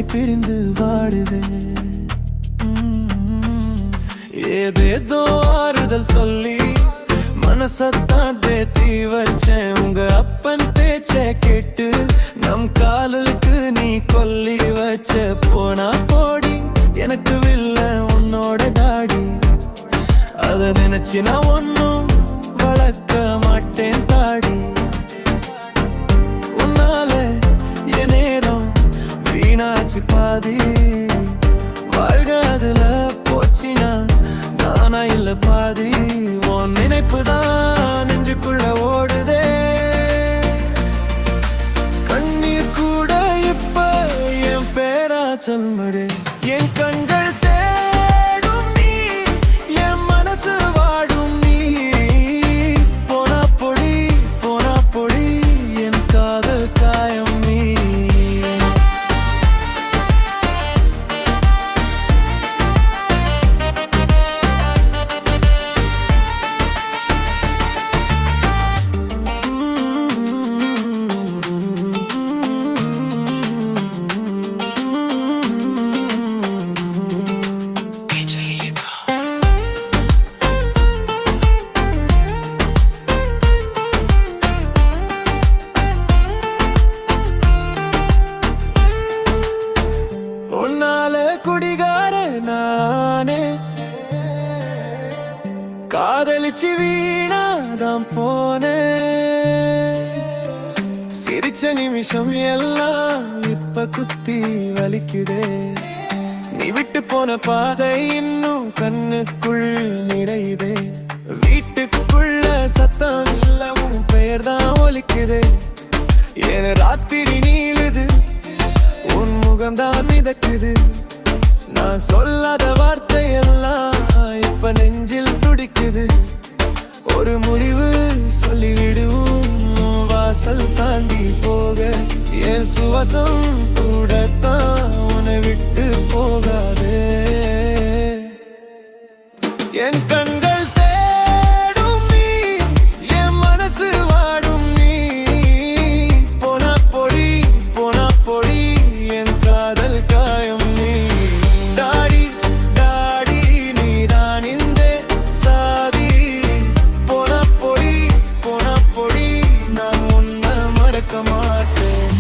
என்னை பிரிந்து வாடுதே. ஏதேதோ ஆறுதல் சொல்லி மனசத்தான் தேத்தி வச்சேன். உங்க அப்பன் பேச்ச கேட்டு நம் காதலுக்கு நீ கொல்லி வச்ச. போனா போடி எனக்கு வில்ல உன்னோட டாடி. அத நினைச்சு நான் ஒன்னும் வளர்க்க மாட்டேன் தாடி. உன்னால என் நேரம் வீணாச்சு பாதி. வாழ்காதுல போச்சினா நானா இல்ல பாதி. உன் நினைப்புதான் நெஞ்சுக்குள்ள ஓடுதே. கண்ணீர் கூட இப்ப என் பேரா சொல்லுடு. என் கண்கள் தேடும் நீ, என் மனசு வாடும் நீ. போனா பொடி போனா பொடி என் காதல் காயம் நீ. உன்னால குடிகார நானே காதலிச்சு வீணாதான் போனே. சிரிச்ச நிமிஷம் எல்லாம் இப்ப குத்தி வலிக்குதே. நீ விட்டு போன பாதை இன்னும் கண்ணுக்குள் நிறையுதே. வீட்டுக்குள்ள சத்தம் இல்ல உன் பெயர் தான் ஒலிக்குதே. ஏன் ராத்திரி நீளுது உன் முகம்தான் மிதக்குது. நான் சொல்லாத வார்த்தை எல்லாம் இப்ப நெஞ்சில் துடிக்குது. ஒரு முடிவு சொல்லிவிடுவோம் வாசல் தாண்டி போக. என் சுவாசம் கூடத்தான் உன்னை விட்டு போகாதே. என் கண்கள் தேடும் நீ, என் மனசு வாடும் நீ. போனா பொடி போனா பொடி என் காதல் காயம் நீ. டாடி டாடி நீதான் இந்த சாதி. போனா பொடி நான் உன்னை மறக்க மாட்டேன்.